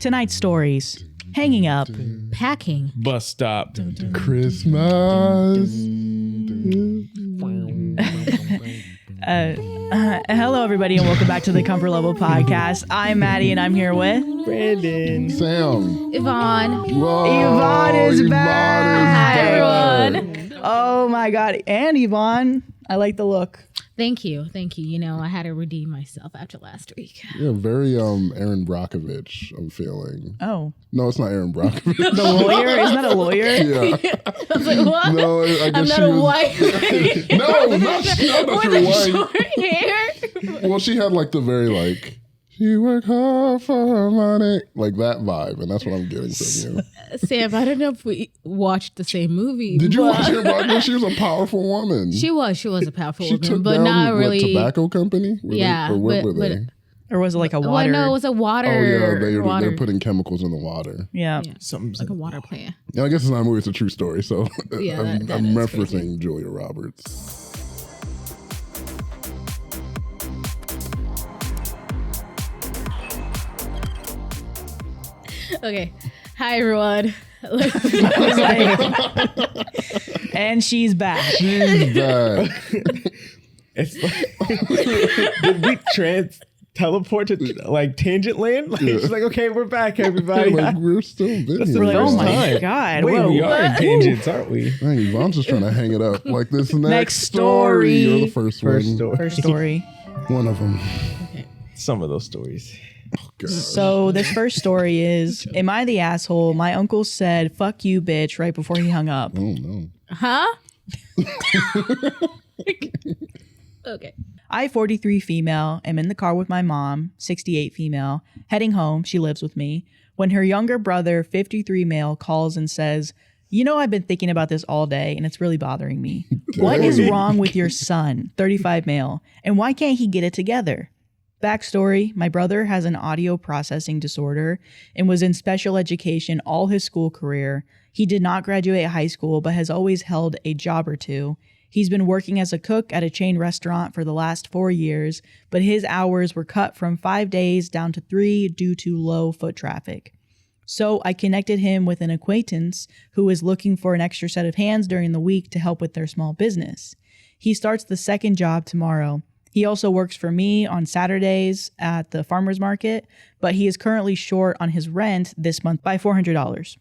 Tonight's stories. Hanging up. Packing. Bus stop. Christmas. Hello, everybody, and welcome back to the Comfort Level Podcast. I'm Madi, and I'm here with Brandon. Sam. Yvonne. Whoa, Yvonne is back. Hi, everyone. Oh my God, and Yvonne, I like the look. Thank you. You know, I had to redeem myself after last week. Yeah, very Aaron Brockovich, I'm feeling. Oh, No, it's not Aaron Brockovich. the lawyer? Isn't that a lawyer? Yeah. I was like, what? No, I guess I'm not she a was, white lady. No, not that With you're the white. short hair. Well, she had like the very like, she worked hard for her money, like that vibe, and that's what I'm getting from you. Sam, I don't know if we watched the same movie. Did you but watch Aaron Brockovich? She was a powerful woman. She was a powerful She woman, took but down not what, really. tobacco company? Were Yeah, they, or what but- were they? but- Or was it like a Well, water? no, it was a water. Oh yeah, water. they're putting chemicals in the water. Yeah. Yeah, Something's like a water plant. Yeah, I guess it's not a movie; it's a true story. So Yeah, I'm that is referencing crazy. Julia Roberts. Okay. Hi, everyone. And she's back. She's back. It's like, did we teleport to like tangent land? Like, Yeah. It's like, okay, we're back, everybody. Like we're still been That's here. the Like, oh first my time. God. Wait, Whoa. we are in tangents, aren't we? Dang, Yvonne's just trying to hang it up. Like this next story. You're the first one. story. First story. One of them. Some of those stories. God. So this first story is, am I the asshole? My uncle said, fuck you, bitch, right before he hung up. Oh no. Huh? Okay. I, 43 female, am in the car with my mom, 68 female, heading home. She lives with me. When her younger brother, 53 male, calls and says, you know, I've been thinking about this all day and it's really bothering me. What is wrong with your son, 35 male, and why can't he get it together? Backstory, my brother has an audio processing disorder and was in special education all his school career. He did not graduate high school, but has always held a job or two. He's been working as a cook at a chain restaurant for the last 4 years, but his hours were cut from 5 days down to 3 due to low foot traffic. So I connected him with an acquaintance who is looking for an extra set of hands during the week to help with their small business. He starts the second job tomorrow. He also works for me on Saturdays at the farmer's market, but he is currently short on his rent this month by $400.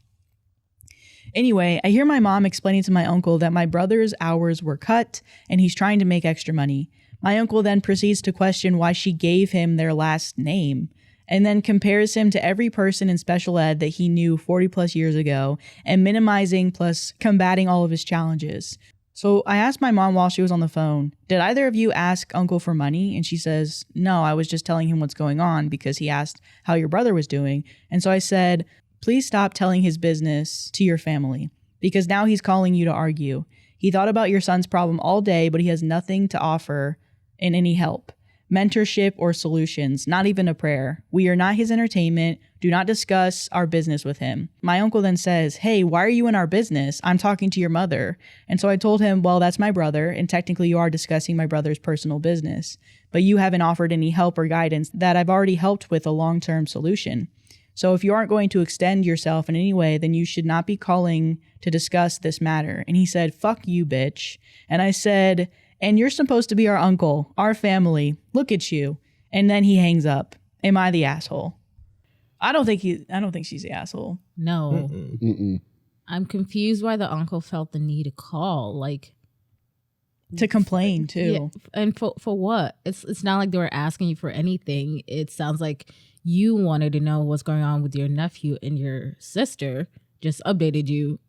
Anyway, I hear my mom explaining to my uncle that my brother's hours were cut and he's trying to make extra money. My uncle then proceeds to question why she gave him their last name and then compares him to every person in special ed that he knew 40 plus years ago and minimizing plus combating all of his challenges. So I asked my mom while she was on the phone, did either of you ask Uncle for money? And she says, no, I was just telling him what's going on because he asked how your brother was doing. And so I said, please stop telling his business to your family because now he's calling you to argue. He thought about your son's problem all day, but he has nothing to offer in any help, mentorship, or solutions, not even a prayer. We are not his entertainment. Do not discuss our business with him. My uncle then says, hey, why are you in our business? I'm talking to your mother. And so I told him, well, that's my brother. And technically you are discussing my brother's personal business, but you haven't offered any help or guidance that I've already helped with a long-term solution. So if you aren't going to extend yourself in any way, then you should not be calling to discuss this matter. And he said, fuck you, bitch. And I said, and you're supposed to be our uncle, our family. Look at you. And then he hangs up. Am I the asshole? I don't think she's the asshole. No. Mm-mm. I'm confused why the uncle felt the need to call. Like, To complain too. yeah, and for what? It's not like they were asking you for anything. It sounds like you wanted to know what's going on with your nephew, and your sister just updated you.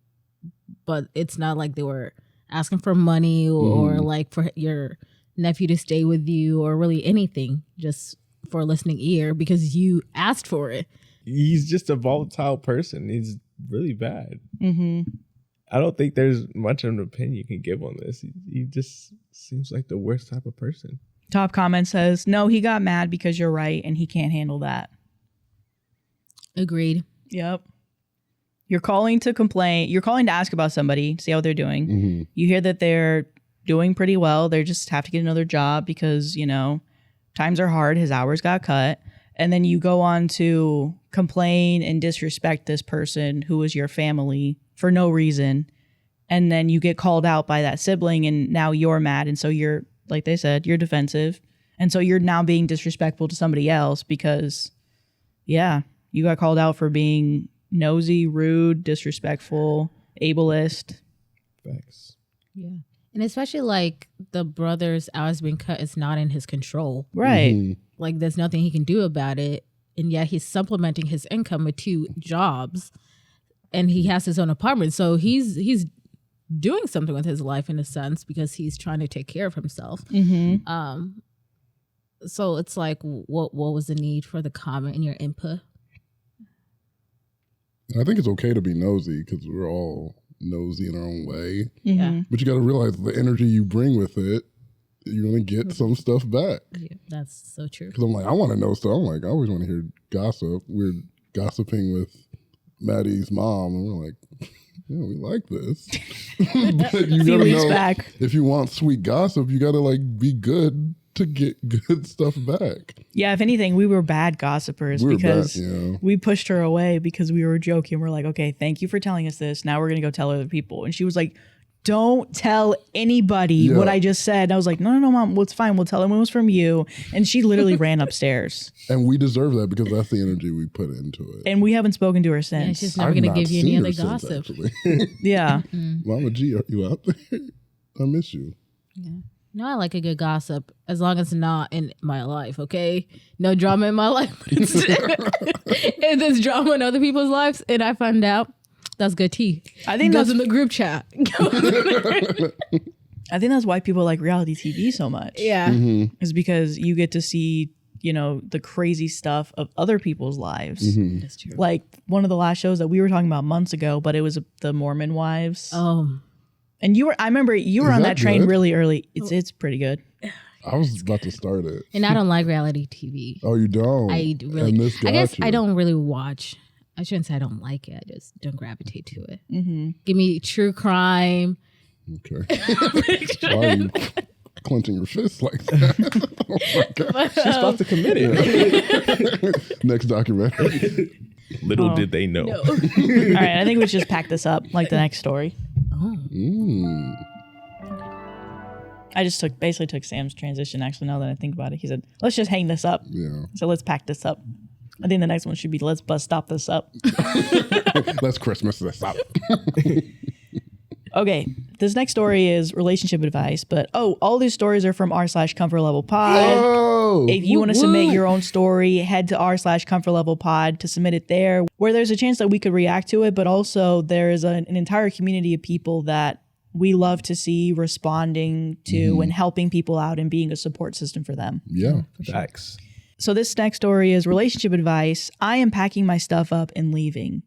But it's not like they were asking for money or like for your nephew to stay with you or really anything, just for a listening ear because you asked for it. He's just a volatile person. He's really bad. Mm-hmm. I don't think there's much of an opinion you can give on this. He just seems like the worst type of person. Top comment says, no, he got mad because you're right and he can't handle that. Agreed. Yep. You're calling to complain. You're calling to ask about somebody, see how they're doing. Mm-hmm. You hear that they're doing pretty well. They just have to get another job because, you know, times are hard. His hours got cut. and then you go on to complain and disrespect this person who is your family for no reason, and then you get called out by that sibling, and now you're mad, and so you're, like they said, you're defensive, and so you're now being disrespectful to somebody else because, yeah, you got called out for being nosy, rude, disrespectful, ableist. Facts. Yeah. And especially like the brother's hours being cut is not in his control. Right. Mhm. Like there's nothing he can do about it. And yet he's supplementing his income with 2 jobs and he has his own apartment. So he's doing something with his life in a sense because he's trying to take care of himself. Mm-hmm. So it's like, what was the need for the comment and your input? And I think it's okay to be nosy because we're all nosy in our own way. Yeah. But you got to realize the energy you bring with it, you're going to get some stuff back. Yeah, that's so true. Because I'm like, I want to know stuff. I'm like, I always want to hear gossip. We're gossiping with Maddie's mom, and we're like, yeah, we like this. But you A few gotta weeks know, back. if you want sweet gossip, you got to like be good to get good stuff back. Yeah, if anything, we were bad gossipers We were because bad, yeah. we pushed her away because we were joking. We're like, okay, thank you for telling us this. Now we're going to go tell other people. And she was like, don't tell anybody what I just said. And I was like, no, Mom, well, it's fine. We'll tell them it was from you. And she literally ran upstairs. And we deserve that because that's the energy we put into it. And we haven't spoken to her Yeah, since. she's never I've going to not give you any seen other her since, gossip. actually. Yeah. Mama G, are you out there? I miss you. Yeah. No, I like a good gossip as long as it's not in my life, okay? No drama in my life. But if there's drama in other people's lives and I find out, that's good tea. I think goes that's in the group chat. I think that's why people like reality TV so much. Yeah. Is because you get to see, you know, the crazy stuff of other people's lives. That's true. Like one of the last shows that we were talking about months ago, but it was the Mormon wives. And I remember you were Is on that that train good? really early. It's pretty good. I was about to start it. And I don't like reality TV. Oh, you don't? I really, And this I guess got I you. don't really watch. I shouldn't say I don't like it. I just don't gravitate to it. Mm-hmm. Give me true crime. Okay. Why are you clenching your fists like that? Oh my God. She's about to commit it. Next documentary. Little did they know. All right, I think we should just pack this up like the next story. I just basically took Sam's transition. Actually, now that I think about it, he said, "Let's just hang this up." Yeah. So let's pack this up. I think the next one should be, "Let's stop this up." Let's Christmas this up. Okay, this next story is relationship advice, but all these stories are from r/ComfortLevelPod. Oh, If you want to submit your own story, head to r/ComfortLevelPod to submit it there, where there's a chance that we could react to it, but also there is an entire community of people that we love to see responding to and helping people out and being a support system for them. Yeah. Facts. So this next story is relationship advice. I am packing my stuff up and leaving.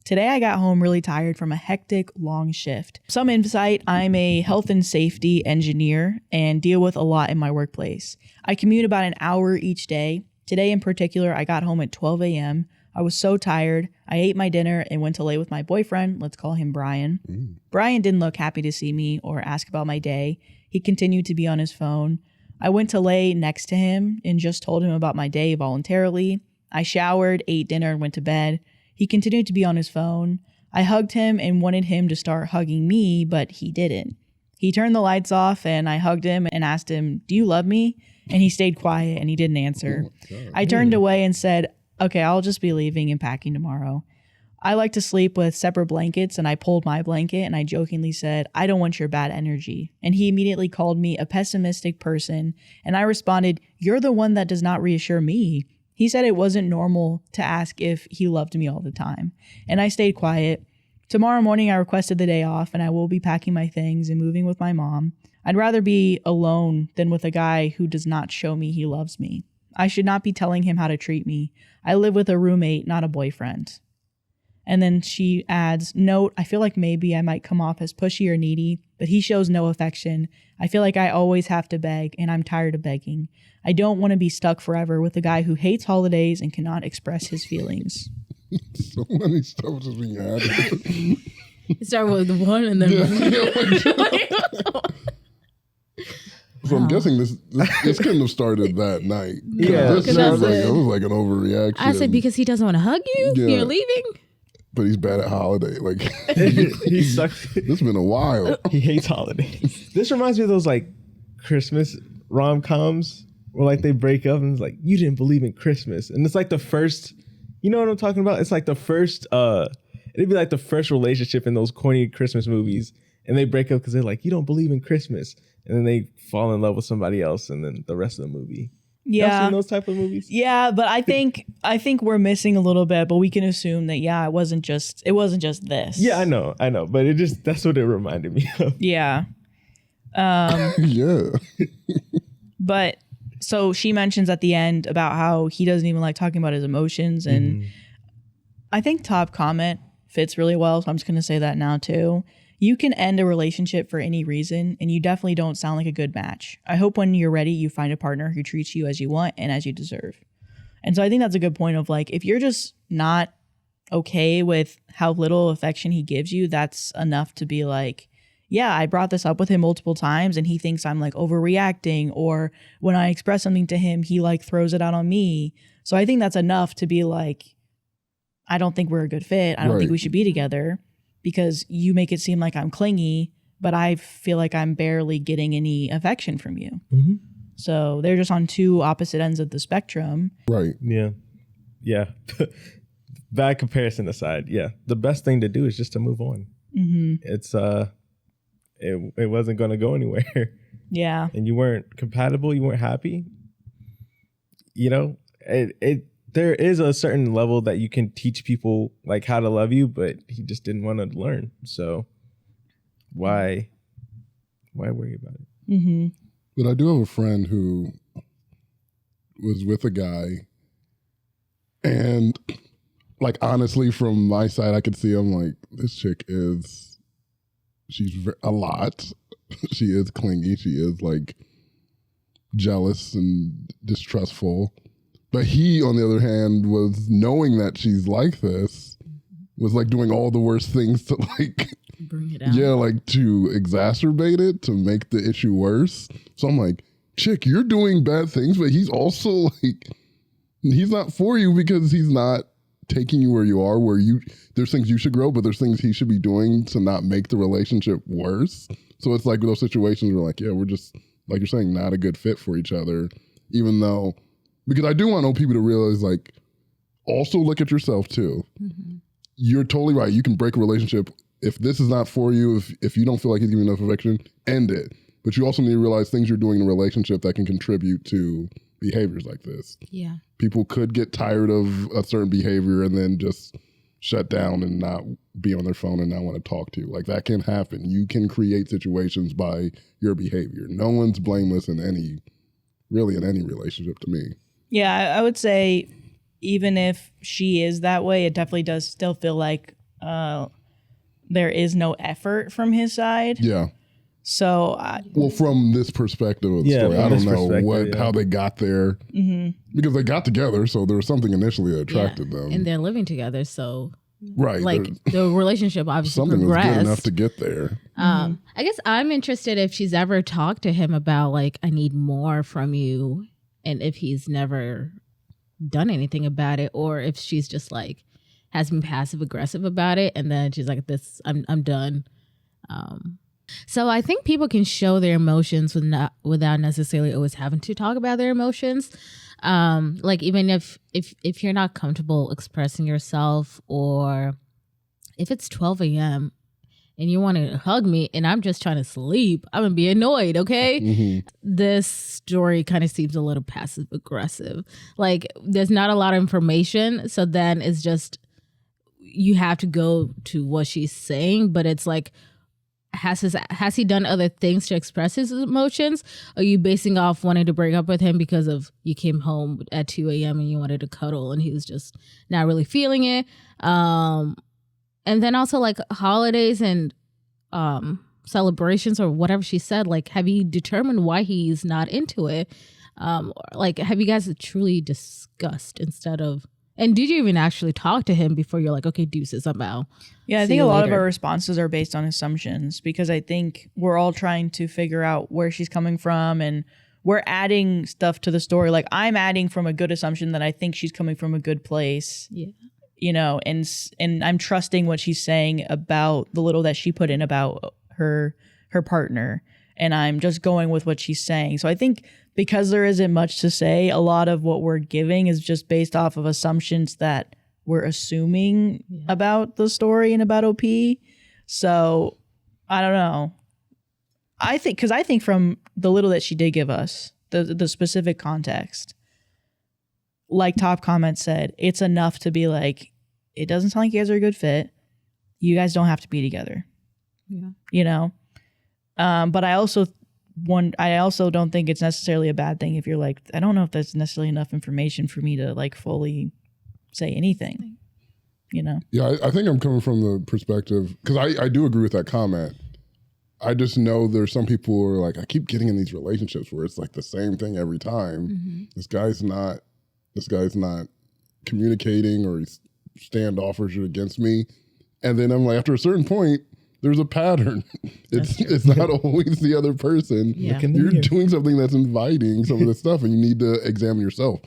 Today I got home really tired from a hectic, long shift. Some insight, I'm a health and safety engineer and deal with a lot in my workplace. I commute about an hour each day. Today in particular, I got home at 12 a.m. I was so tired. I ate my dinner and went to lay with my boyfriend. Let's call him Brian. Brian didn't look happy to see me or ask about my day. He continued to be on his phone. I went to lay next to him and just told him about my day voluntarily. I showered, ate dinner, and went to bed. He continued to be on his phone. I hugged him and wanted him to start hugging me, but he didn't. He turned the lights off and I hugged him and asked him, "Do you love me?" And he stayed quiet and he didn't answer. I turned away and said, "Okay, I'll just be leaving and packing tomorrow." I like to sleep with separate blankets, and I pulled my blanket and I jokingly said, "I don't want your bad energy." And he immediately called me a pessimistic person, and I responded, "You're the one that does not reassure me." He said it wasn't normal to ask if he loved me all the time, and I stayed quiet. Tomorrow morning, I requested the day off, and I will be packing my things and moving with my mom. I'd rather be alone than with a guy who does not show me he loves me. I should not be telling him how to treat me. I live with a roommate, not a boyfriend. And then she adds, "Note, I feel like maybe I might come off as pushy or needy, but he shows no affection. I feel like I always have to beg, and I'm tired of begging. I don't want to be stuck forever with a guy who hates holidays and cannot express his feelings." So many stuff just being added. Start with one and then So So I'm guessing this couldn't have started that night. Yeah, This because it was like an overreaction. I said, because he doesn't want to hug you? Yeah. You're leaving? But he's bad at holiday. Like, He sucks. it's been a while. He hates holidays. This reminds me of those like Christmas rom-coms where like they break up and it's like, you didn't believe in Christmas. And it's like the first, you know what I'm talking about? It's like the first, it'd be like the first relationship in those corny Christmas movies. And they break up because they're like, you don't believe in Christmas. And then they fall in love with somebody else. And then the rest of the movie. Y'all Yeah. seen those type of movies? Yeah, but I think we're missing a little bit, but we can assume that it wasn't just this. Yeah, I know. But that's what it reminded me of. Yeah. Yeah. But so she mentions at the end about how he doesn't even like talking about his emotions, and I think top comment fits really well, so I'm just going to say that now too. You can end a relationship for any reason, and you definitely don't sound like a good match. I hope when you're ready, you find a partner who treats you as you want and as you deserve. And so I think that's a good point of like, if you're just not okay with how little affection he gives you, that's enough to be like, yeah, I brought this up with him multiple times and he thinks I'm like overreacting, or when I express something to him, he like throws it out on me. So I think that's enough to be like, I don't think we're a good fit. I don't think we should be together, because you make it seem like I'm clingy, but I feel like I'm barely getting any affection from you. Mm-hmm. So they're just on two opposite ends of the spectrum. Right. Yeah. Bad comparison aside, yeah, the best thing to do is just to move on. Mm-hmm. It's it wasn't going to go anywhere. Yeah. And you weren't compatible, you weren't happy. You know, there is a certain level that you can teach people like how to love you, but he just didn't want to learn. So why worry about it? Mm-hmm. But I do have a friend who was with a guy, and like honestly, from my side, I could see him like, this chick she's a lot. She is clingy. She is like jealous and distrustful. But he, on the other hand, was knowing that she's like this, was like doing all the worst things to like Bring it out. yeah, like to exacerbate it, to make the issue worse. So I'm like, chick, you're doing bad things, but he's also like, he's not for you because he's not taking you where you are, there's things you should grow, but there's things he should be doing to not make the relationship worse. So it's like those situations where like, yeah, we're just, like you're saying, not a good fit for each other, even though, because I do want people to realize like, also look at yourself too. Mm-hmm. You're totally right. You can break a relationship. If this is not for you, if you don't feel like he's giving enough affection, end it. But you also need to realize things you're doing in a relationship that can contribute to behaviors like this. Yeah. People could get tired of a certain behavior and then just shut down and not be on their phone and not want to talk to you. Like that can happen. You can create situations by your behavior. No one's blameless in any relationship to me. Yeah, I would say even if she is that way, it definitely does still feel like there is no effort from his side. Yeah. So, well, from this perspective of the story, I don't know how they got there, because they got together, so there was something initially that attracted them, and they're living together, so right, like the relationship obviously something progressed. was good enough to get there. I guess I'm interested if she's ever talked to him about like, I need more from you, and if he's never done anything about it, or if she's just like has been passive aggressive about it, and then she's like, "This, I'm done." So I think people can show their emotions without necessarily always having to talk about their emotions. Like even if you're not comfortable expressing yourself, or if it's 12 a.m. and you want to hug me and I'm just trying to sleep, I'm gonna be annoyed, okay? Mm-hmm. This story kind of seems a little passive aggressive. Like there's not a lot of information, so then it's just you have to go to what she's saying, but it's like, has he done other things to express his emotions? Are you basing off wanting to break up with him because of you came home at 2 a.m. and you wanted to cuddle and he was just not really feeling it? And then also like holidays and celebrations or whatever she said, like have you determined why he's not into it? Like have you guys truly discussed instead of And did you even actually talk to him before you're like, okay, deuces, I'm out? Yeah, I See think you a lot of later. our responses are based on assumptions because I think we're all trying to figure out where she's coming from and we're adding stuff to the story. Like I'm adding from a good assumption that I think she's coming from a good place. Yeah. You know, and I'm trusting what she's saying about the little that she put in about her partner, and I'm just going with what she's saying. So I think because there isn't much to say, a lot of what we're giving is just based off of assumptions that we're assuming about the story and about OP. So I don't know. I think from the little that she did give us, the specific context, like Top Comment said, it's enough to be like, it doesn't sound like you guys are a good fit. You guys don't have to be together. Yeah. You know? But I also don't think it's necessarily a bad thing if you're like, I don't know if that's necessarily enough information for me to like fully say anything. You know? Yeah, I think I'm coming from the perspective, because I do agree with that comment. I just know there's some people who are like, I keep getting in these relationships where it's like the same thing every time. Mm-hmm. This guy's not communicating, or he's standoffish against me. And then I'm like, after a certain point, there's a pattern. It's not always the other person. Yeah. You're doing something that's inviting some of this stuff, and you need to examine yourself.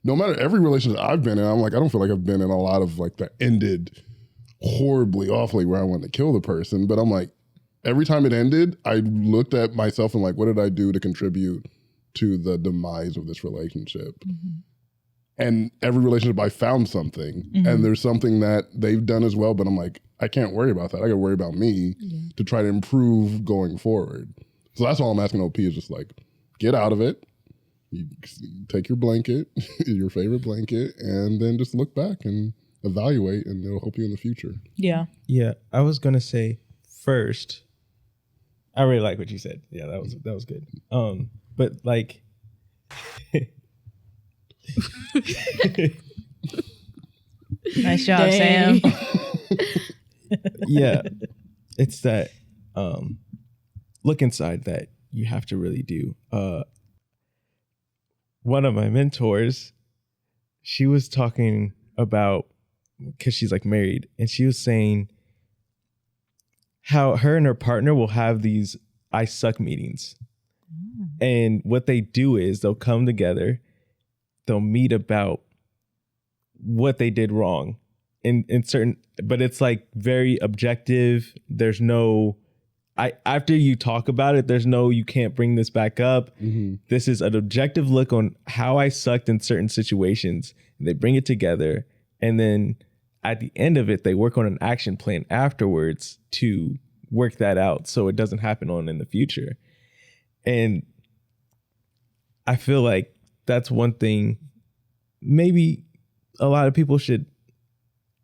No matter every relationship I've been in, I'm like, I don't feel like I've been in a lot of like that ended horribly, awfully, where I wanted to kill the person. But I'm like, every time it ended, I looked at myself and like, what did I do to contribute to the demise of this relationship? Mm-hmm. And every relationship I found something, and there's something that they've done as well, but I'm like, I can't worry about that. I got to worry about me to try to improve going forward. So that's all I'm asking OP is just like, get out of it. You take your blanket, your favorite blanket, and then just look back and evaluate, and it'll help you in the future. Yeah. Yeah, I was gonna say first, I really like what you said. Yeah, that was good. But like, Nice job, Dang. Sam. yeah, it's that look inside that you have to really do. One of my mentors, she was talking about, because she's like married, and she was saying how her and her partner will have these I suck meetings. And what they do is they'll come together, they'll meet about what they did wrong in certain, but it's like very objective. There's no, after you talk about it, there's no, you can't bring this back up. This is an objective look on how I sucked in certain situations. And they bring it together. And then at the end of it, they work on an action plan afterwards to work that out so it doesn't happen on in the future. And I feel like that's one thing maybe a lot of people should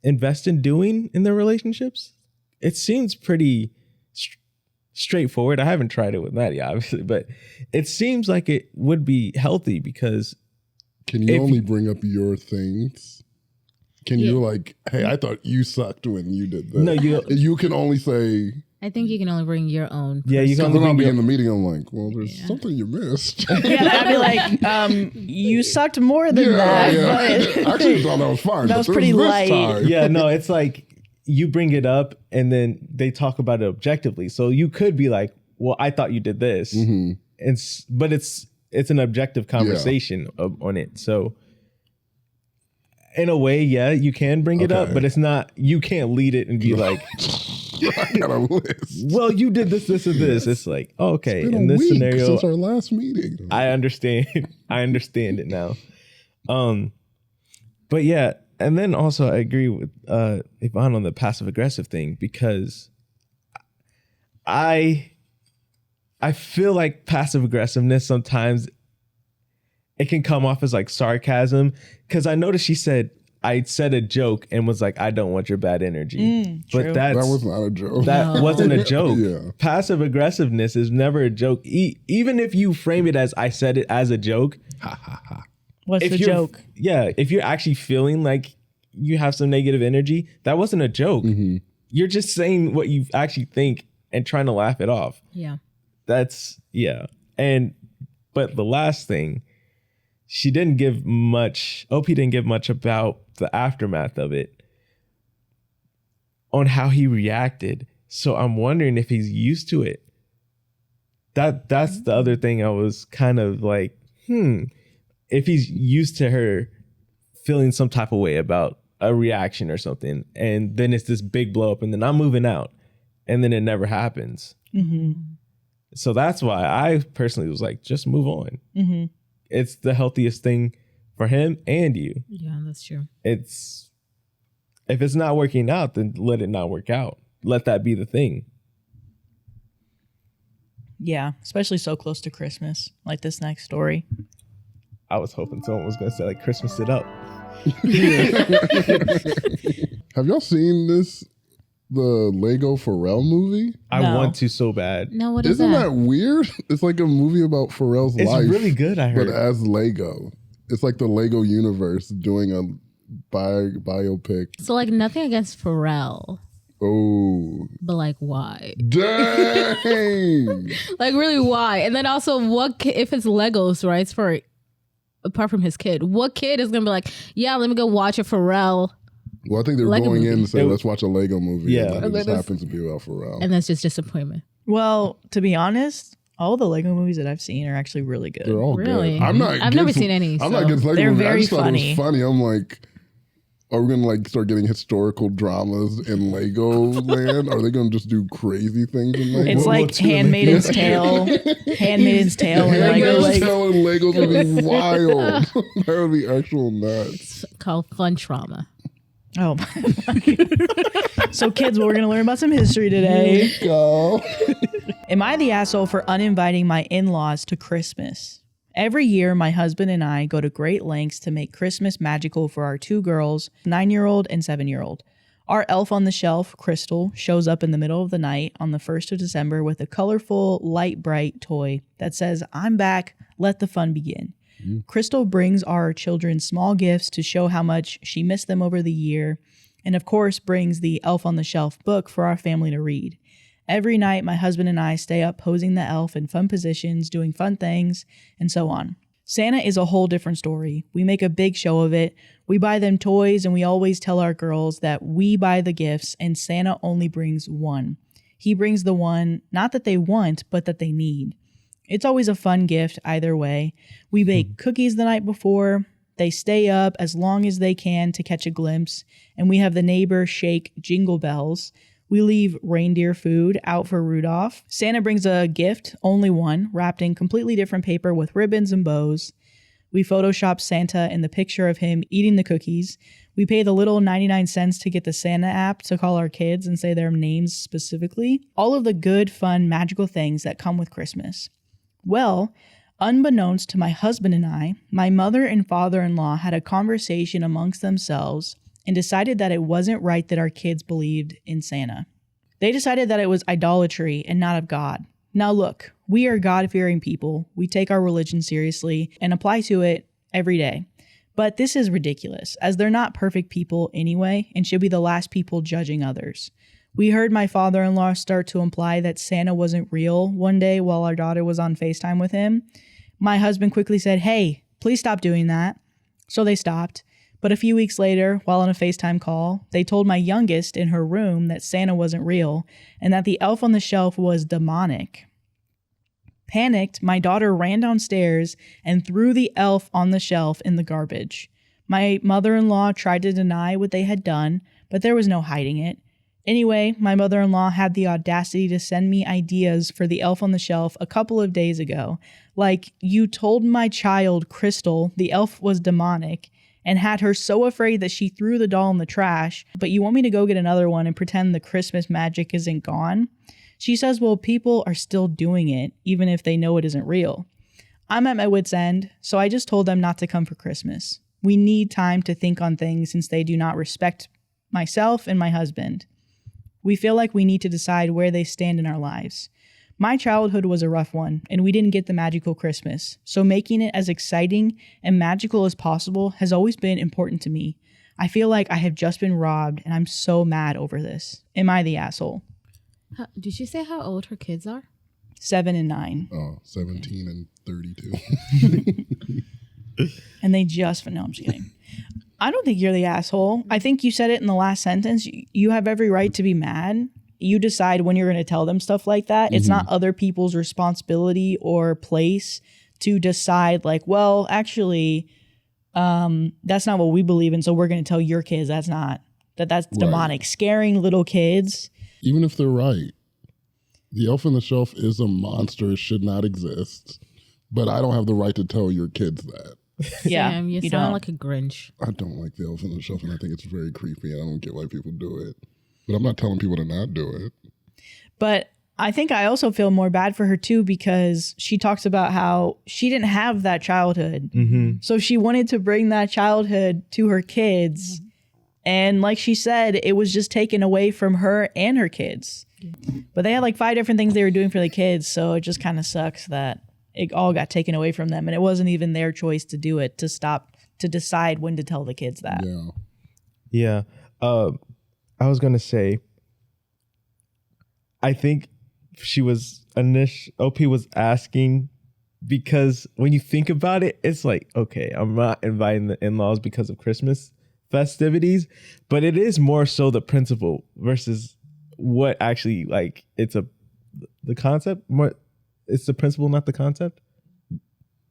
invest in doing in their relationships. It seems pretty straightforward. I haven't tried it with Madi, obviously, but it seems like it would be healthy because Can you only bring up your things? Can you like, hey, I thought you sucked when you did this? No, you can only say. I think you can only bring your own. Yeah, you can Because only I'll be bring in the meeting. I'm like, well, there's something you missed. Yeah, I'd be like, you sucked more than that. But I actually thought that was fine. That but was there pretty this light. time. yeah, no, it's like you bring it up and then they talk about it objectively. So you could be like, well, I thought you did this. But it's an objective conversation on it. So in a way, yeah, you can bring it up, but it's not, you can't lead it and be like, I got a list. well, you did this, this, and this. It's like, oh, okay, It's been in a this week scenario, since our last meeting. I understand. I understand it now. But yeah, and then also I agree with Yvonne on the passive aggressive thing, because I feel like passive aggressiveness sometimes it can come off as like sarcasm, because I noticed she said I said a joke and was like, I don't want your bad energy. But true. That was not a joke. that wasn't a joke. Yeah. Passive aggressiveness is never a joke. Even if you frame it as I said it as a joke. what's If the you're- joke? Yeah, if you're actually feeling like you have some negative energy, that wasn't a joke. You're just saying what you actually think and trying to laugh it off. Yeah. But the last thing she didn't give much. OP didn't give much about the aftermath of it on how he reacted. So I'm wondering if he's used to it. That's the other thing I was kind of like, if he's used to her feeling some type of way about a reaction or something, and then it's this big blow up, and then I'm moving out, and then it never happens. Mm-hmm. So that's why I personally was like, just move on. Mm-hmm. It's the healthiest thing for him and you. Yeah, that's true. If it's not working out, then let it not work out. Let that be the thing. Yeah, especially so close to Christmas, like this next story. I was hoping someone was going to say, like, Christmas it up. Have y'all seen the Lego Pharrell movie? I No. want to so bad. No, what is Isn't that? that weird? It's like a movie about Pharrell's It's life. really good, I heard. But as Lego. It's like the Lego universe doing a biopic. So like nothing against Pharrell, Oh, but like why? dang. Like really why? And then also if it's Legos, right? It's for apart from his kid. What kid is gonna be like, yeah, let me go watch a Pharrell, Well, I think they're Lego going in movie. and saying, let's watch a Lego movie. Yeah. And then it just happens to be about Pharrell. and that's just disappointment. Well, to be honest, all the Lego movies that I've seen are actually really good. They're all Really? good. I'm not. I've never against- seen any, I'm so- not against Lego They're movies. I very just thought it funny. was funny. I'm like, are we gonna like start getting historical dramas in Lego land? Are they gonna just do crazy things in Lego? It's What- like what's gonna Handmaiden's Tale, Handmaiden's Tale, and Lego. Legos Like, telling Legos would be wild. That would be actual nuts. It's called fun trauma. oh, so kids, we're gonna learn about some history today. Go. Am I the asshole for uninviting my in-laws to Christmas? Every year, my husband and I go to great lengths to make Christmas magical for our two girls, 9-year-old and 7-year-old. Our elf on the shelf, Crystal, shows up in the middle of the night on the 1st of December with a colorful, light bright toy that says, "I'm back, let the fun begin." Crystal brings our children small gifts to show how much she missed them over the year, and of course brings the Elf on the Shelf book for our family to read. Every night, my husband and I stay up posing the elf in fun positions, doing fun things, and so on. Santa is a whole different story. We make a big show of it. We buy them toys, and we always tell our girls that we buy the gifts, and Santa only brings one. He brings the one, not that they want, but that they need. It's always a fun gift either way. We bake cookies the night before. They stay up as long as they can to catch a glimpse, and we have the neighbor shake jingle bells. We leave reindeer food out for Rudolph. Santa brings a gift, only one, wrapped in completely different paper with ribbons and bows. We Photoshop Santa in the picture of him eating the cookies. We pay the little 99 cents to get the Santa app to call our kids and say their names specifically. All of the good, fun, magical things that come with Christmas. Well, unbeknownst to my husband and I, my mother and father-in-law had a conversation amongst themselves and decided that it wasn't right that our kids believed in Santa. They decided that it was idolatry and not of God. Now look, we are God-fearing people. We take our religion seriously and apply to it every day. But this is ridiculous, as they're not perfect people anyway and should be the last people judging others. We heard my father-in-law start to imply that Santa wasn't real one day while our daughter was on FaceTime with him. My husband quickly said, "Hey, please stop doing that." So they stopped. But a few weeks later, while on a FaceTime call, they told my youngest in her room that Santa wasn't real and that the elf on the shelf was demonic. Panicked, my daughter ran downstairs and threw the elf on the shelf in the garbage. My mother-in-law tried to deny what they had done, but there was no hiding it. Anyway, my mother-in-law had the audacity to send me ideas for the elf on the shelf a couple of days ago. Like, "You told my child, Crystal, the elf was demonic, and had her so afraid that she threw the doll in the trash, but you want me to go get another one and pretend the Christmas magic isn't gone?" She says, well, people are still doing it, even if they know it isn't real. I'm at my wit's end, so I just told them not to come for Christmas. We need time to think on things since they do not respect myself and my husband. We feel like we need to decide where they stand in our lives. My childhood was a rough one, and we didn't get the magical Christmas, so making it as exciting and magical as possible has always been important to me. I feel like I have just been robbed, and I'm so mad over this. Am I the asshole? Did you say how old her kids are? 7 and 9. Oh, 17 and 32. And they just, no, I'm just kidding. I don't think you're the asshole. I think you said it in the last sentence. You have every right to be mad. You decide when you're going to tell them stuff like that. It's not other people's responsibility or place to decide like, well, actually, that's not what we believe in. So we're going to tell your kids that's demonic. Scaring little kids. Even if they're right, the elf on the shelf is a monster. It should not exist. But I don't have the right to tell your kids that. Yeah, Sam, you sound don't. like a Grinch. I don't like the elf on the shelf, and I think it's very creepy, and I don't get why people do it. But I'm not telling people to not do it. But I think I also feel more bad for her too, because she talks about how she didn't have that childhood. So she wanted to bring that childhood to her kids. And like she said, it was just taken away from her and her kids. But they had like 5 different things they were doing for the kids. So it just kind of sucks that it all got taken away from them. And it wasn't even their choice to do it, to decide when to tell the kids that. Yeah. I was going to say, I think OP was asking because when you think about it, it's like, okay, I'm not inviting the in-laws because of Christmas festivities, but it is more so the principle versus what actually, like, the concept. It's the principle, not the concept,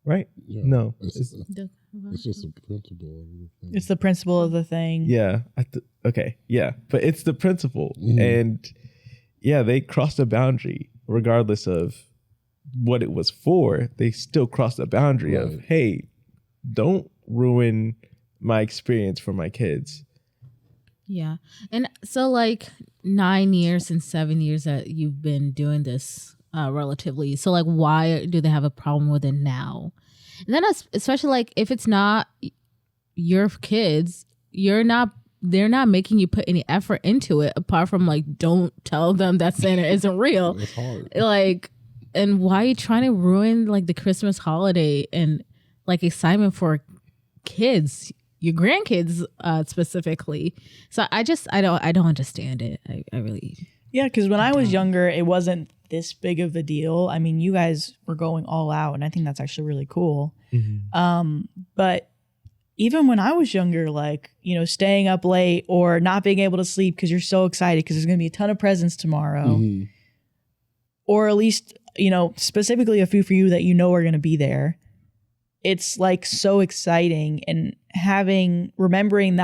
right? Yeah. No, It's just a principle of the thing. It's the principle of the thing. Yeah. Okay. Yeah. But it's the principle. And yeah, they crossed a boundary regardless of what it was for. They still crossed the boundary of, hey, don't ruin my experience for my kids. Yeah. And so like 9 years and 7 years that you've been doing this relatively. So like why do they have a problem with it now? And then especially like if it's not your kids, they're not making you put any effort into it apart from like don't tell them that Santa isn't real. It's hard. Like, and why are you trying to ruin like the Christmas holiday and like excitement for kids, your grandkids specifically? So I don't understand it. I really. Yeah, because when I was younger, it wasn't this big of a deal. I mean, you guys were going all out, and I think that's actually really cool. But even when I was younger, like, you know, staying up late or not being able to sleep because you're so excited because there's going to be a ton of presents tomorrow, or at least, you know, specifically a few for you that you know are going to be there. It's like so exciting, and remembering,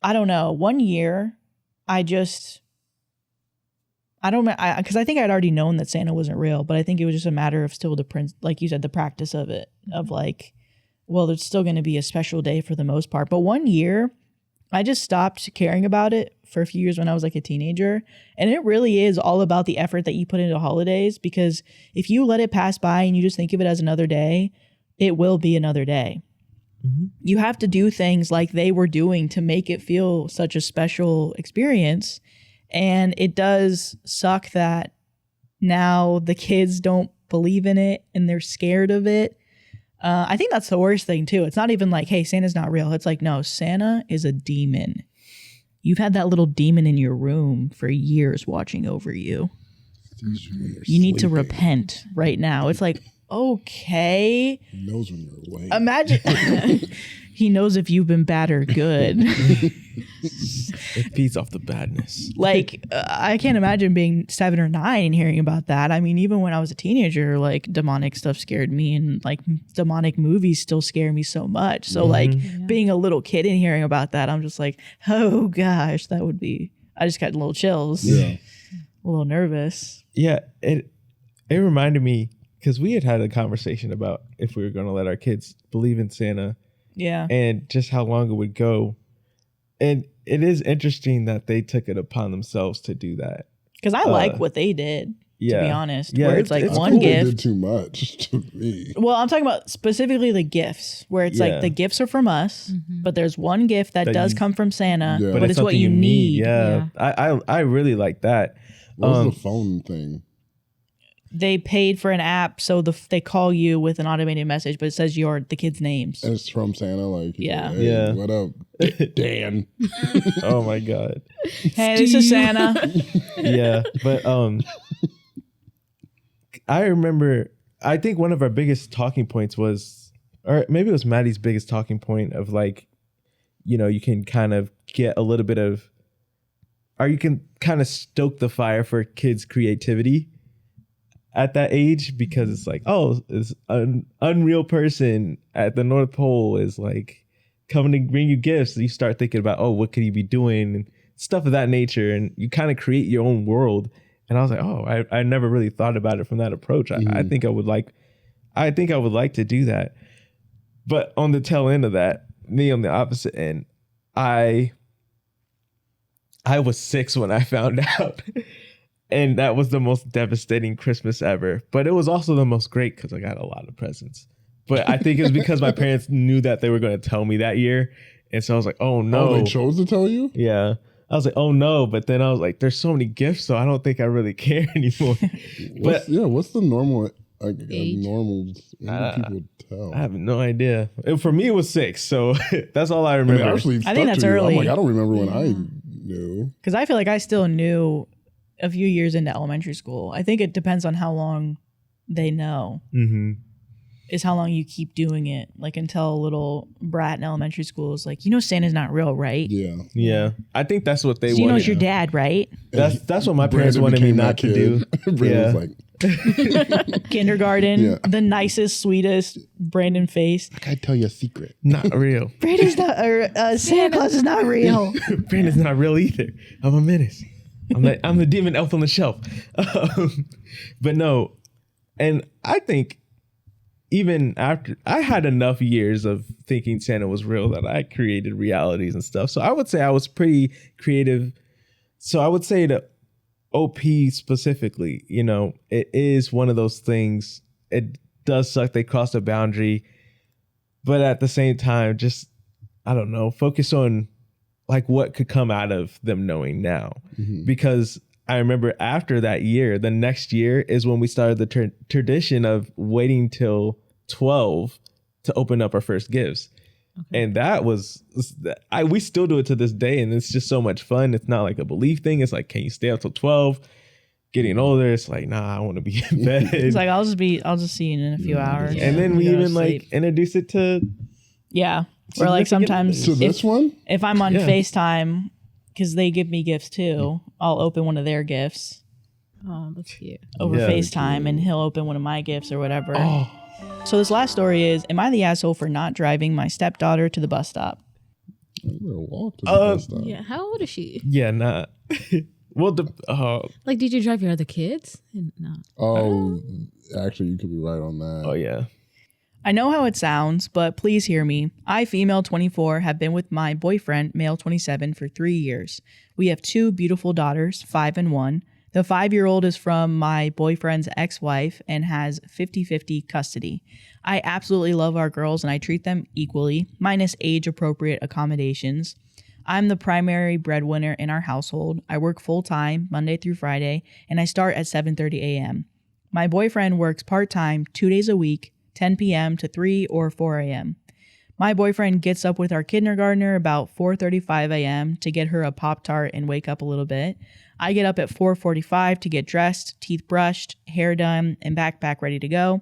I don't know, one year, because I think I'd already known that Santa wasn't real, but I think it was just a matter of still like you said, the practice of it, of like, well, there's still going to be a special day for the most part. But one year, I just stopped caring about it for a few years when I was like a teenager. And it really is all about the effort that you put into holidays, because if you let it pass by and you just think of it as another day, it will be another day. You have to do things like they were doing to make it feel such a special experience. And it does suck that now the kids don't believe in it and they're scared of it. I think that's the worst thing too. It's not even like, hey, Santa's not real. It's like, no, Santa is a demon. You've had that little demon in your room for years watching over you. You need to repent right now. It's like, okay. He knows when you're awake. Imagine he knows if you've been bad or good. It feeds off the badness. Like, I can't imagine being 7 or 9 and hearing about that. I mean, even when I was a teenager, like, demonic stuff scared me, and like demonic movies still scare me so much. So like being a little kid and hearing about that, I'm just like, oh gosh, that would be, I just got little chills. Yeah. A little nervous. Yeah. It reminded me, because we had a conversation about if we were going to let our kids believe in Santa. Yeah. And just how long it would go. And it is interesting that they took it upon themselves to do that. Because I like what they did, to be honest. Yeah, where it's like it's one cool. They gift. did too much to me. Well, I'm talking about specifically the gifts, where it's like the gifts are from us, but there's one gift that does come from Santa, Yeah. but it's what you need. Yeah. I really like that. What was the phone thing? They paid for an app, so they call you with an automated message, but it says the kids' names. And it's from Santa, like, Yeah. hey, Yeah. what up, Dan? Oh my God. Hey, this is Santa. Yeah. But I remember I think one of our biggest talking points was, or maybe it was Maddie's biggest talking point of like, you know, you can kind of get a little bit of, or you can kind of stoke the fire for kids' creativity at that age, because it's like, oh, this unreal person at the North Pole is like coming to bring you gifts. You start thinking about, oh, what could he be doing and stuff of that nature, and you kind of create your own world. And I was like, oh, I never really thought about it from that approach. I think I would like to do that. But on the tail end of that, me on the opposite end, I was 6 when I found out. And that was the most devastating Christmas ever. But it was also the most great because I got a lot of presents. But I think it was because my parents knew that they were going to tell me that year. And so I was like, oh, no. Oh, they chose to tell you? Yeah. I was like, oh, no. But then I was like, there's so many gifts, so I don't think I really care anymore. What's the normal age? When people tell? I have no idea. For me, it was 6. So that's all I remember. I think that's early. I'm like, I don't remember when I knew. Because I feel like I still knew a few years into elementary school. I think it depends on how long they know. Mm-hmm. Is how long you keep doing it. Like until a little brat in elementary school is like, you know, Santa's not real, right? Yeah. I think that's what they wanted. You know, it's your dad, right? That's what my parents wanted me not to do. Brandon was like, kindergarten, the nicest, sweetest Brandon face. I gotta tell you a secret. Not real. Brandon's not, or Santa Claus is not real. Brandon's not real either. I'm a menace. I'm the demon elf on the shelf. But no, and I think even after I had enough years of thinking Santa was real that I created realities and stuff. So I would say I was pretty creative. So I would say to OP specifically, you know, it is one of those things. It does suck they crossed a boundary, but at the same time, just, I don't know, focus on like what could come out of them knowing now. Mm-hmm. Because I remember after that year, the next year is when we started the tradition of waiting till 12 to open up our first gifts. Okay. And that was, we still do it to this day. And it's just so much fun. It's not like a belief thing. It's like, can you stay up till 12? Getting older, it's like, nah, I want to be in bed. It's like, I'll just see you in a few hours. And then we even like introduce it to. Yeah. Or like sometimes. So this one? If I'm on FaceTime, because they give me gifts too, I'll open one of their gifts. Oh, that's cute. Over FaceTime, and he'll open one of my gifts or whatever. Oh. So this last story is, am I the asshole for not driving my stepdaughter to the bus stop? Walk to the bus stop. Yeah, how old is she? Yeah, not. Well, like, did you drive your other kids? No. Oh, actually, you could be right on that. Oh, yeah. I know how it sounds, but please hear me. I, female 24, have been with my boyfriend, male 27, for 3 years. We have 2 beautiful daughters, 5 and 1. The 5-year-old is from my boyfriend's ex-wife and has 50-50 custody. I absolutely love our girls and I treat them equally, minus age-appropriate accommodations. I'm the primary breadwinner in our household. I work full-time, Monday through Friday, and I start at 7:30 a.m. My boyfriend works part-time, 2 days a week, 10 p.m. to 3 or 4 a.m. My boyfriend gets up with our kindergartner about 4:35 a.m. to get her a Pop-Tart and wake up a little bit. I get up at 4:45 to get dressed, teeth brushed, hair done, and backpack ready to go.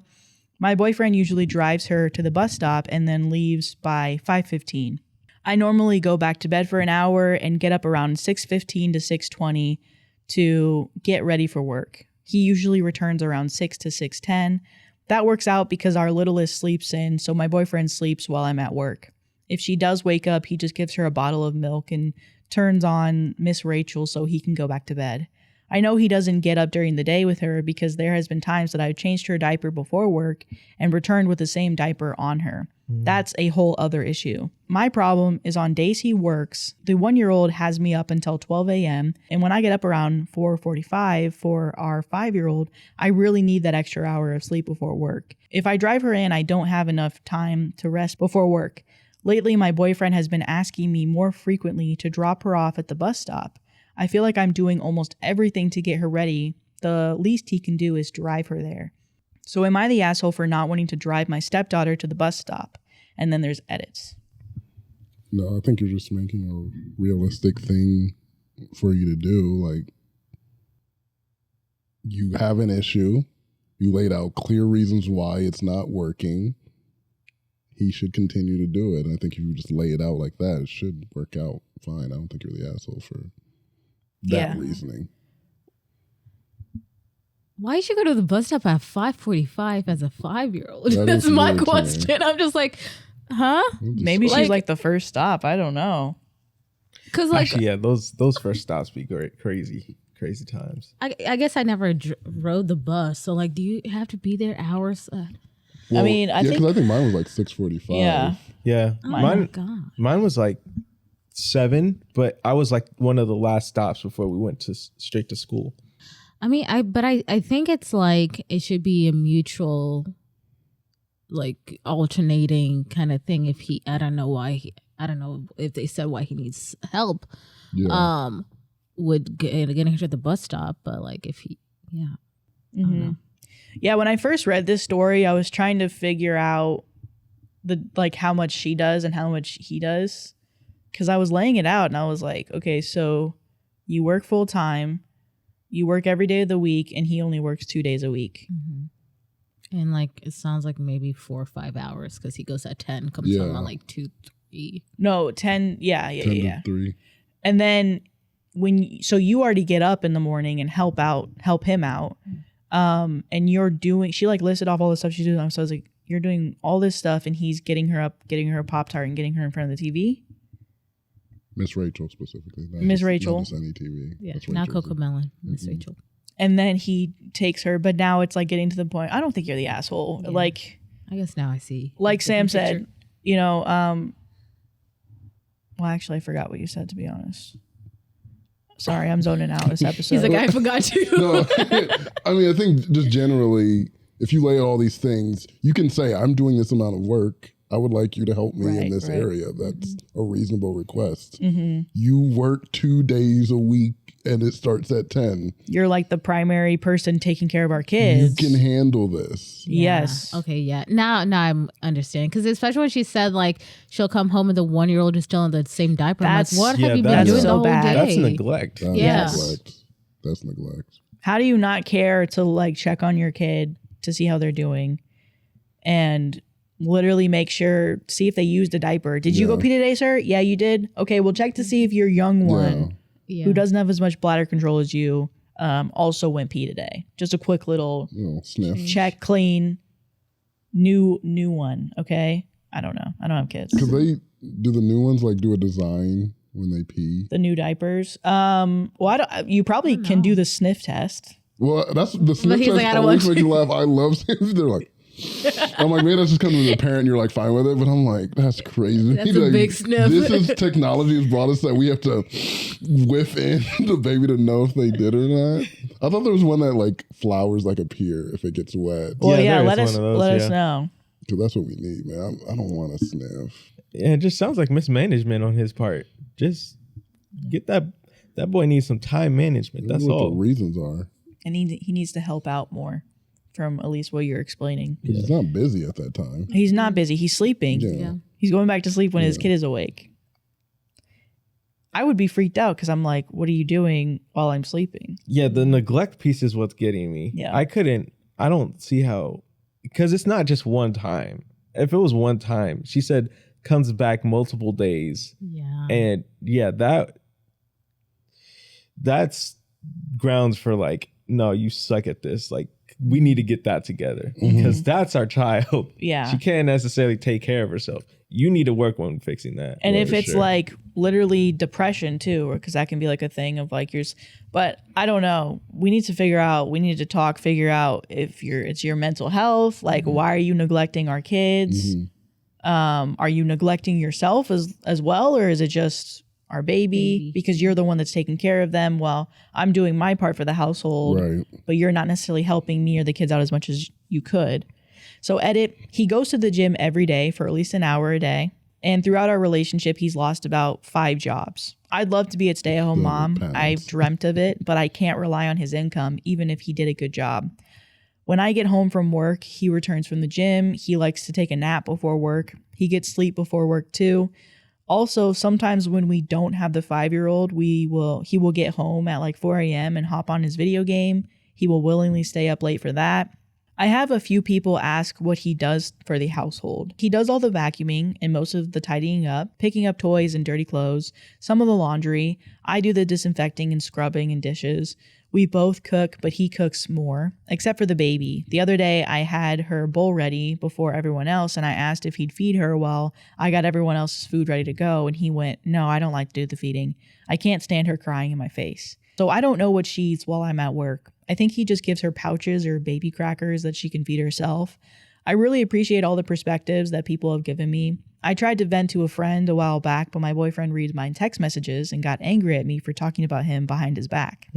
My boyfriend usually drives her to the bus stop and then leaves by 5:15. I normally go back to bed for an hour and get up around 6:15 to 6:20 to get ready for work. He usually returns around 6 to 6:10. That works out because our littlest sleeps in, so my boyfriend sleeps while I'm at work. If she does wake up, he just gives her a bottle of milk and turns on Miss Rachel so he can go back to bed. I know he doesn't get up during the day with her because there has been times that I've changed her diaper before work and returned with the same diaper on her. That's a whole other issue. My problem is on days he works, the 1-year-old has me up until 12 a.m. And when I get up around 4:45 for our 5-year-old, I really need that extra hour of sleep before work. If I drive her in, I don't have enough time to rest before work. Lately, my boyfriend has been asking me more frequently to drop her off at the bus stop. I feel like I'm doing almost everything to get her ready. The least he can do is drive her there. So am I the asshole for not wanting to drive my stepdaughter to the bus stop? And then there's edits. No, I think you're just making a realistic thing for you to do. Like, you have an issue. You laid out clear reasons why it's not working. He should continue to do it. And I think if you just lay it out like that, it should work out fine. I don't think you're the asshole for that reasoning. Why should you go to the bus stop at 5:45 as a 5-year-old? That That's is my weird to me. question. I'm just like, huh? Maybe she's like the first stop. I don't know. Because like, Actually, yeah, those first stops be great, crazy times. I guess I never rode the bus. So like, do you have to be there hours? I mean, I think mine was like 6:45. Yeah. Yeah, Oh my God. mine was like 7, but I was like one of the last stops before we went to straight to school. I mean, I think it's like it should be a mutual, like alternating kind of thing. If he, I don't know if they said why he needs help. Yeah. Would getting her to the bus stop, but like if he, yeah, I don't know. Yeah, when I first read this story, I was trying to figure out how much she does and how much he does, because I was laying it out and I was like, okay, so you work full time, you work every day of the week, and he only works 2 days a week. Mm-hmm. And like it sounds like maybe 4 or 5 hours because he goes at 10, comes home at like 2, 3. No, 10. Yeah. 10 to 3. And then so you already get up in the morning and help him out. And you're doing, she like listed off all the stuff she's doing. So I was like, you're doing all this stuff and he's getting her up, getting her a Pop-Tart and getting her in front of the TV. Miss Rachel specifically. Miss Rachel. Not just any TV. Yeah, That's not Rachel's Coco Melon, Miss Rachel. And then he takes her, but now it's like getting to the point, I don't think you're the asshole. Yeah. Like, I guess now I see. like Sam Different said, picture. you know, well, actually I forgot what you said, to be honest. Sorry, I'm zoning out this episode. He's like, I forgot you. No, I mean, I think just generally, if you lay all these things, you can say, I'm doing this amount of work. I would like you to help me in this area. That's a reasonable request. You work 2 days a week and it starts at 10. You're like the primary person taking care of our kids. You can handle this. Yeah. Yes. Okay. Yeah. Now I'm understanding, because especially when she said like she'll come home and the 1-year-old is still in the same diaper. That's- I'm like, what yeah, have you been that's doing so the whole bad. day? That's neglect. That's Yes. neglect. That's neglect. How do you not care to like check on your kid to see how they're doing and literally make sure, see if they used a diaper? Did you go pee today, sir? Yeah, you did. Okay, we'll check to see if your young one Yeah. who doesn't have as much bladder control as you also went pee today. Just a quick little Sniff. check, clean, new one. Okay, I don't know. I don't have kids. Because they do the new ones like do a design when they pee. The new diapers. Well, you probably can do the sniff test. Well, that's the sniff he's test like, I don't always want make you laugh. I love sniff. They're like, I'm like, maybe that's just because of the parent. You're like fine with it, but I'm like, that's crazy. That's a Like, big sniff. This is technology has brought us that we have to whiff in the baby to know if they did or not. I thought there was one that like flowers like appear if it gets wet. Well, Yeah, yeah, there let is us one of those, let us yeah. know. Because that's what we need, man. I don't want to sniff. Yeah, it just sounds like mismanagement on his part. Just get that boy needs some time management. I That's don't know what all. the reasons are. And he needs to help out more, from at least what you're explaining. Because he's not busy at that time. He's not busy. He's sleeping. Yeah. He's going back to sleep when his kid is awake. I would be freaked out because I'm like, what are you doing while I'm sleeping? Yeah, the neglect piece is what's getting me. Yeah. I don't see how, because it's not just one time. If it was one time, she said comes back multiple days. Yeah. And yeah, that's grounds for like, no, you suck at this. Like, we need to get that together because that's our child. Yeah. She can't necessarily take care of herself. You need to work on fixing that. And for if it's sure. like literally depression too, or because that can be like a thing of like yours, but I don't know. We need to figure out if it's your mental health. Like, why are you neglecting our kids? Are you neglecting yourself as well? Or is it just our baby? Because you're the one that's taking care of them while I'm doing my part for the household, Right. but you're not necessarily helping me or the kids out as much as you could. So he goes to the gym every day for at least an hour a day. And throughout our relationship, he's lost about 5 jobs. I'd love to be a stay-at-home mom. pounds. I've dreamt of it, but I can't rely on his income, even if he did a good job. When I get home from work, he returns from the gym. He likes to take a nap before work. He gets sleep before work too. Also, sometimes when we don't have the 5-year-old, he will get home at like 4 a.m. and hop on his video game. He will willingly stay up late for that. I have a few people ask what he does for the household. He does all the vacuuming and most of the tidying up, picking up toys and dirty clothes, some of the laundry. I do the disinfecting and scrubbing and dishes. We both cook, but he cooks more, except for the baby. The other day, I had her bowl ready before everyone else, and I asked if he'd feed her while I got everyone else's food ready to go, and he went, "No, I don't like to do the feeding. I can't stand her crying in my face." So I don't know what she eats while I'm at work. I think he just gives her pouches or baby crackers that she can feed herself. I really appreciate all the perspectives that people have given me. I tried to vent to a friend a while back, but my boyfriend reads my text messages and got angry at me for talking about him behind his back.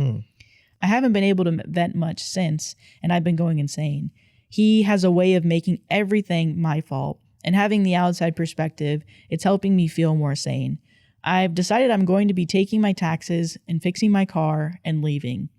I haven't been able to vent much since, and I've been going insane. He has a way of making everything my fault, and having the outside perspective, it's helping me feel more sane. I've decided I'm going to be taking my taxes and fixing my car and leaving.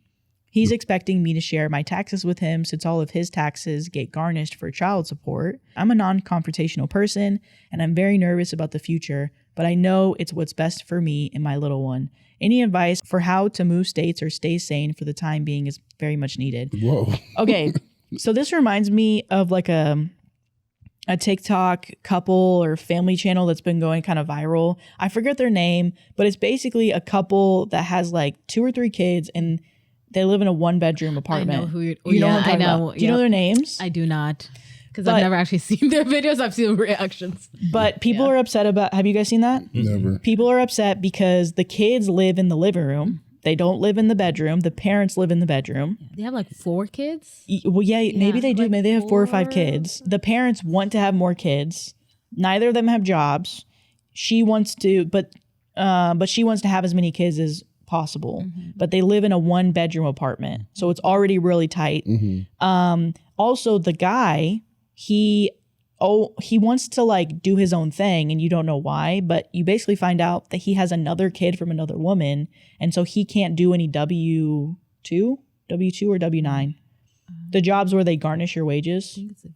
He's expecting me to share my taxes with him since all of his taxes get garnished for child support. I'm a non-confrontational person, and I'm very nervous about the future, but I know it's what's best for me and my little one. Any advice for how to move states or stay sane for the time being is very much needed. Whoa. Okay, so this reminds me of like a TikTok couple or family channel that's been going kind of viral. I forget their name, but it's basically a couple that has like 2 or 3 kids and they live in a 1-bedroom apartment. I know who you're. You know what I'm talking about? Do you know their names? I do not, because I've never actually seen their videos. I've seen reactions. But people are upset about. Have you guys seen that? Never. People are upset because the kids live in the living room. They don't live in the bedroom. The parents live in the bedroom. They have like 4 kids. Well, yeah, maybe they do. like Maybe they have 4 or 5 4. kids. The parents want to have more kids. Neither of them have jobs. She wants to, but she wants to have as many kids as possible. But they live in a 1-bedroom apartment, so it's already really tight. Also, the guy, he wants to like do his own thing, and you don't know why, but you basically find out that he has another kid from another woman, and so he can't do any W2 or W9. The jobs where they garnish your wages. I think it's a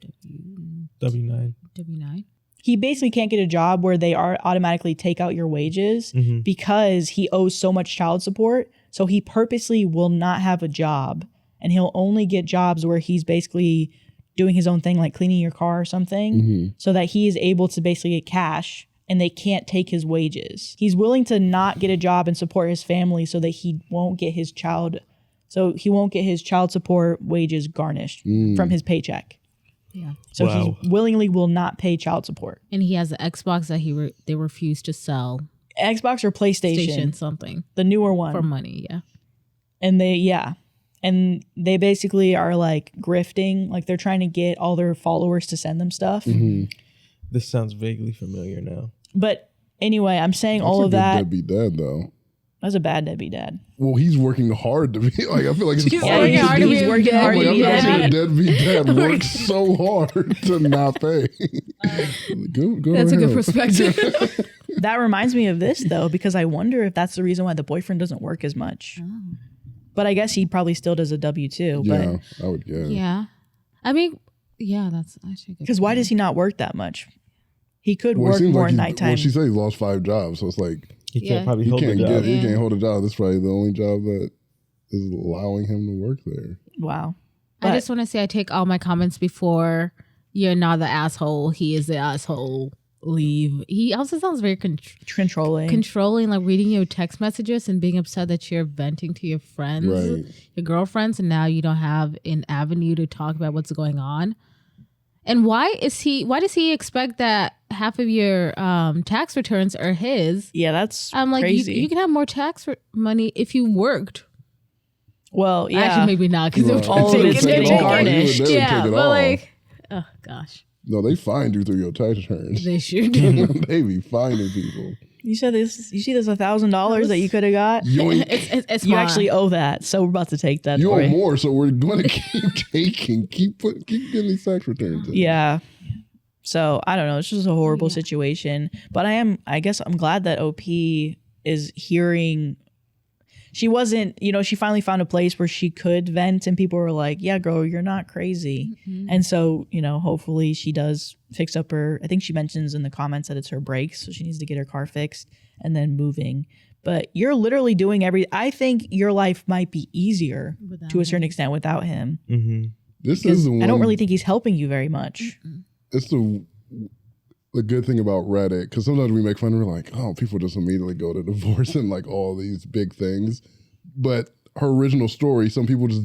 W9. W9. He basically can't get a job where they are automatically take out your wages because he owes so much child support. So he purposely will not have a job, and he'll only get jobs where he's basically doing his own thing, like cleaning your car or something, so that he is able to basically get cash and they can't take his wages. He's willing to not get a job and support his family so that he won't get his child support wages garnished from his paycheck. Yeah. So he willingly will not pay child support. And he has an Xbox that they refuse to sell. Xbox or PlayStation, Something the newer one. for money. Yeah. And they basically are like grifting, like they're trying to get all their followers to send them stuff. This sounds vaguely familiar now. But anyway, I'm saying That's all a of good that. deadbeat dad, though. That's a bad deadbeat dad. Well, he's working hard to be like. I feel like it's He's hard. working hard to be he's working hard Like, to I be feel like deadbeat. your deadbeat dad works so hard to not pay. Go That's a good ahead. perspective. That reminds me of this though, because I wonder if that's the reason why the boyfriend doesn't work as much. But I guess he probably still does a W-2. Yeah, I would guess. Yeah. I mean, yeah, that's actually good. Because why does he not work that much? He could It work seems more like at nighttime. Well, she said he lost 5 jobs, so it's like He Yeah. can't probably he hold the can't job. he can't hold a job. That's probably the only job that is allowing him to work there. Wow. I But- just want to say I take all my comments before you're not the asshole. He is the asshole. Leave. He also sounds very controlling, like reading your text messages and being upset that you're venting to your friends, Right. your girlfriends, and now you don't have an avenue to talk about what's going on. And why does he expect that half of your tax returns are his? Yeah, that's I'm like, crazy. you can have more tax money if you worked. Well, yeah. Actually, maybe not because Well, all of it's they would getting take it all. garnished. They would Yeah, take it but all. like, oh gosh, No, they find you through your tax returns. they should. They be finding people. You said this. You see this $1,000 that you could have got. Yoink. It's You fine. actually owe that, so we're about to take that. You for owe you. more, so we're going to keep taking, keep getting these tax returns. In. Yeah. So I don't know. It's just a horrible situation. But I guess I'm glad that OP is hearing. She wasn't, she finally found a place where she could vent and people were like, yeah, girl, you're not crazy. And so, hopefully she does fix up I think she mentions in the comments that it's her brakes. So she needs to get her car fixed and then moving. But you're literally doing I think your life might be easier to a certain extent without him. Mm-hmm. This Because is the one. I don't really think he's helping you very much. It's the good thing about Reddit, because sometimes we make fun and we're like, oh, people just immediately go to divorce and like all these big things. But her original story, some people just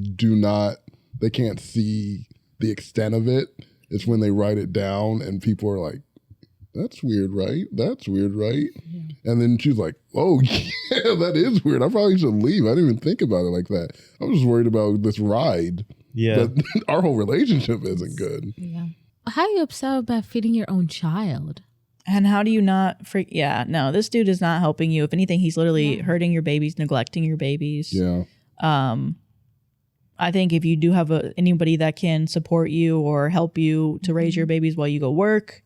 they can't see the extent of it. It's when they write it down and people are like, that's weird, right? That's weird, right? Yeah. And then she's like, oh, yeah, that is weird. I probably should leave. I didn't even think about it like that. I was just worried about this ride. Yeah. But our whole relationship isn't good. Yeah. How are you upset about feeding your own child? And how do you not freak? Yeah, no, this dude is not helping you. If anything, he's literally hurting your babies, neglecting your babies. Yeah. I think if you do have anybody that can support you or help you to raise your babies while you go work,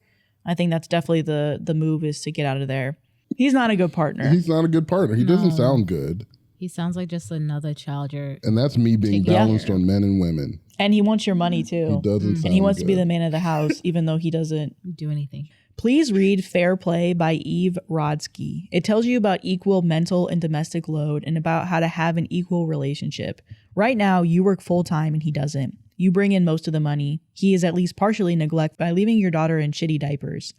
I think that's definitely the move, is to get out of there. He's not a good partner. He's not a good partner. He doesn't sound good. He sounds like just another child And that's me being balanced on men and women. And he wants your money too. He doesn't sound And he wants to be good. the man of the house, even though he doesn't do anything. Please read Fair Play by Eve Rodsky. It tells you about equal mental and domestic load and about how to have an equal relationship. Right now, you work full-time and he doesn't. You bring in most of the money. He is at least partially neglected by leaving your daughter in shitty diapers.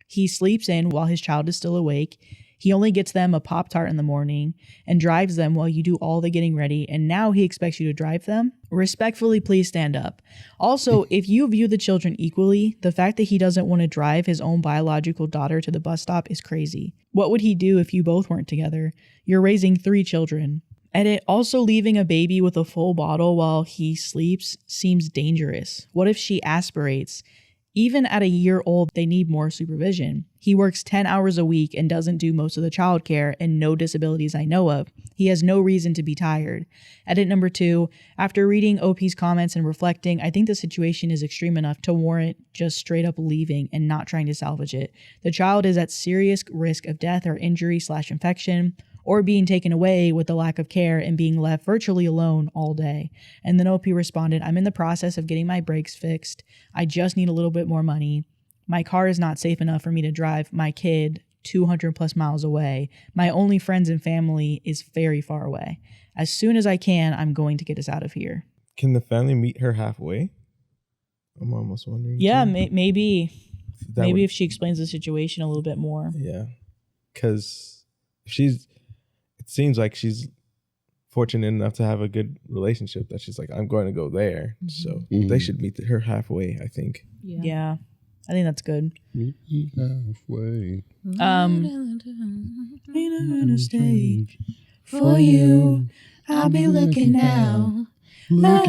He sleeps in while his child is still awake. He only gets them a Pop-Tart in the morning and drives them while you do all the getting ready, and now he expects you to drive them? Respectfully, please stand up. Also, if you view the children equally, the fact that he doesn't want to drive his own biological daughter to the bus stop is crazy. What would he do if you both weren't together? You're raising 3 children. Edit, also leaving a baby with a full bottle while he sleeps seems dangerous. What if she aspirates? Even at a year old, they need more supervision. He works 10 hours a week and doesn't do most of the childcare, and no disabilities I know of. He has no reason to be tired. Edit number 2, after reading OP's comments and reflecting, I think the situation is extreme enough to warrant just straight up leaving and not trying to salvage it. The child is at serious risk of death or injury/infection, or being taken away with the lack of care and being left virtually alone all day. And then OP responded, I'm in the process of getting my brakes fixed. I just need a little bit more money. My car is not safe enough for me to drive my kid 200 plus miles away. My only friends and family is very far away. As soon as I can, I'm going to get us out of here. Can the family meet her halfway? I'm almost wondering. Yeah, too. maybe. That Maybe would- if she explains the situation a little bit more. Yeah, because it seems like she's fortunate enough to have a good relationship that she's like, I'm going to go there. So they should meet her halfway, I think. Yeah, I think that's good. Meet me halfway. Ain't I gonna stay for you? I'll be looking now. Meet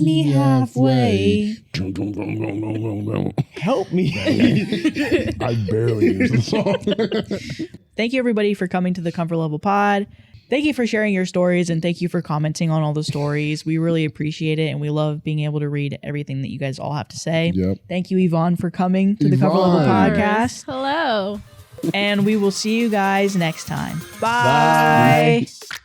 me halfway. Help me. I barely use the song. Thank you, everybody, for coming to the Comfort Level Pod. Thank you for sharing your stories, and thank you for commenting on all the stories. We really appreciate it, and we love being able to read everything that you guys all have to say. Yep. Thank you, Yvonne, for coming to the Comfort Level Yvonne. Podcast. Hello. And we will see you guys next time. Bye. Bye.